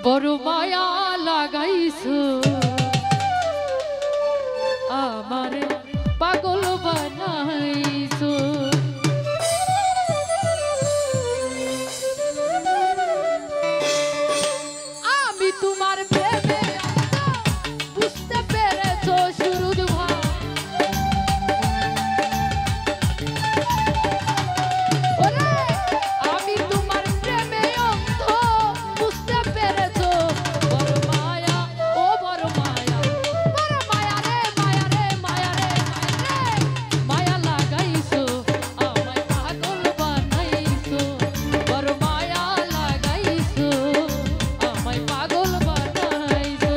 বড় মায়া লাগাইছো আমারে পাগল বানাইছো আমি তোমার প্রেমে বুঝতে পেরেছো সুরুজ ভাই আমি তোমার প্রেমে অন্ধ বুঝতে পেরেছো বড় মায়া ও বড় মায়া রে মায়া রে মায়া রে মায়া লাগাইছো আমায় পাগল বানাইছো বড় মায়া লাগাইছো আমায় পাগল বানাইছো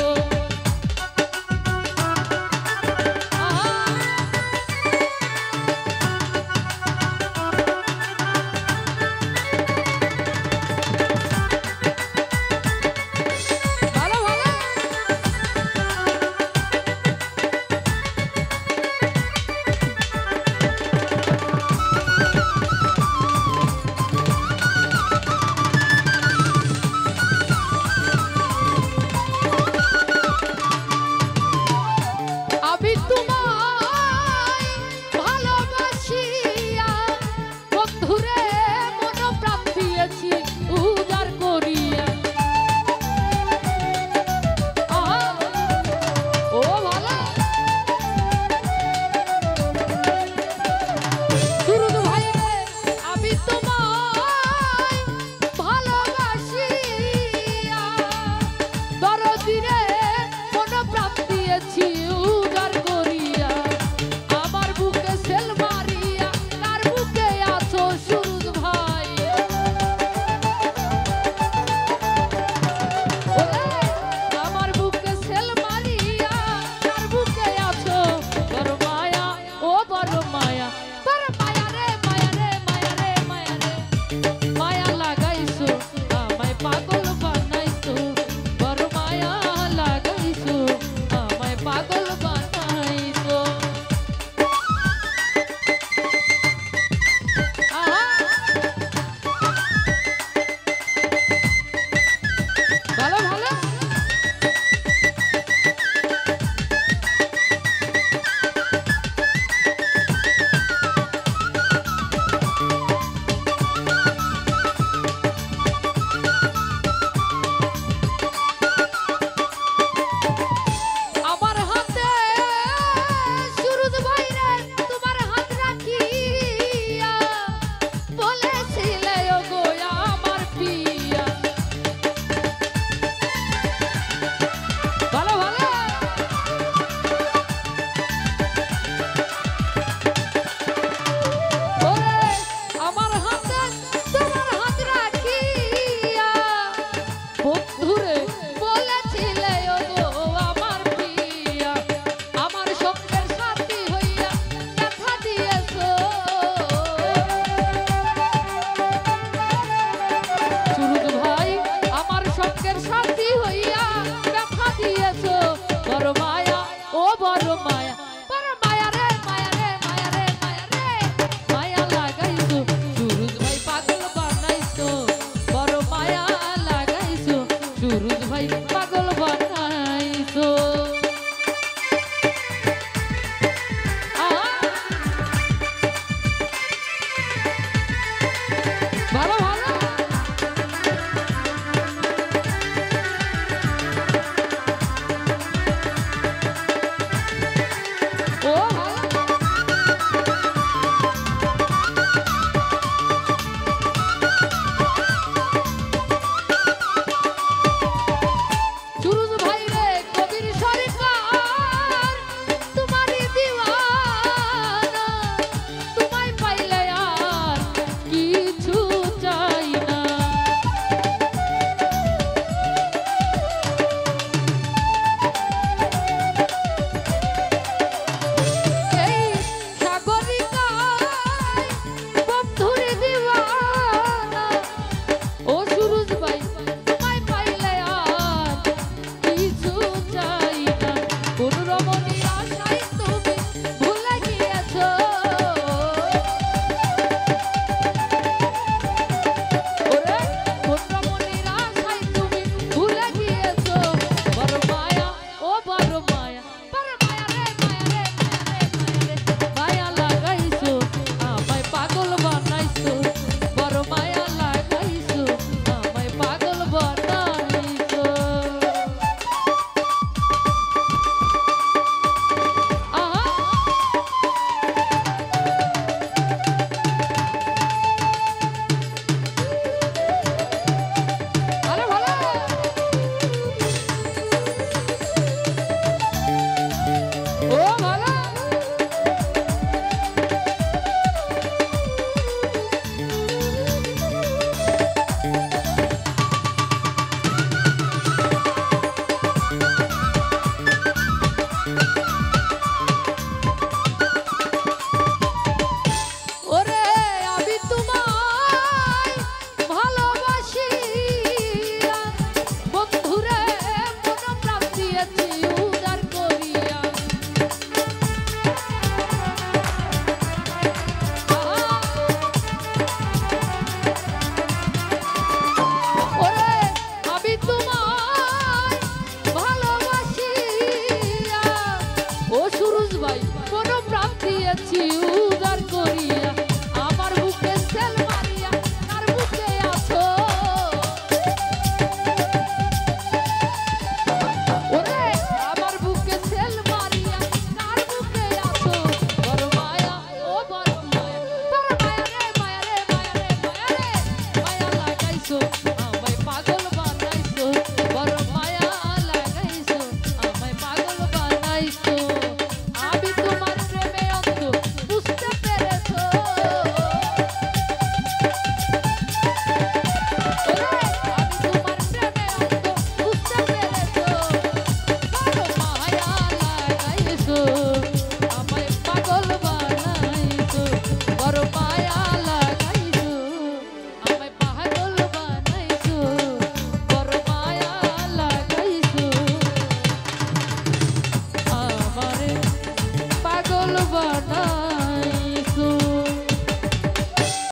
ভালো ভালো আমি তোমায় ভালোবাসিয়া বন্ধুরে মন প্রাণ দিয়েছি উজাড় করিয়া ও ভালো সুরুজ ভাই রে আমি তোমায় ভালোবাসিয়া দরদিরে মন প্রাণ দিয়েছি উজাড় করিয়া আমার বুকে সেল মারিয়া কার বুকে আছো সুরুজ ভাই আমার বুকে সেল মারিয়া কার বুকে আছো বড় মায়া ও বড় মায়া রে মায়া রে মায়া রে মায়া রে মায়া লাগাইছো আমায় পাগল বানাইছো বড় মায়া লাগাইছো আমায় পাগল বানাইছো ভালো ভালো আমার হাতে সুরুজ ভাই রে তোমার হাত রাখিয়া বলেছিলে ওগো আমার পিয়া ভালো ভালো ওরে আমার হাতে তোমার হাত রাখিয়া বন্ধুরে বলেছিলে ওগো আমার পিয়া আমার স্বপ্নের সাথী হইয়া দেখা দিয়েছো সুরুজ ভাই আমার স্বপ্নের সাথী হইয়া দেখা দিয়েছো বড় মায়া ও বড় মায়া রে মায়া রে মায়া রে মায়া রে মায়া লাগাইছো সুরুজ ভাই পাগল বানাইছো বড় মায়া লাগাইছো সুরুজ ভাই পাগল বানাইছো ভালো ভালো ও ভালো বানা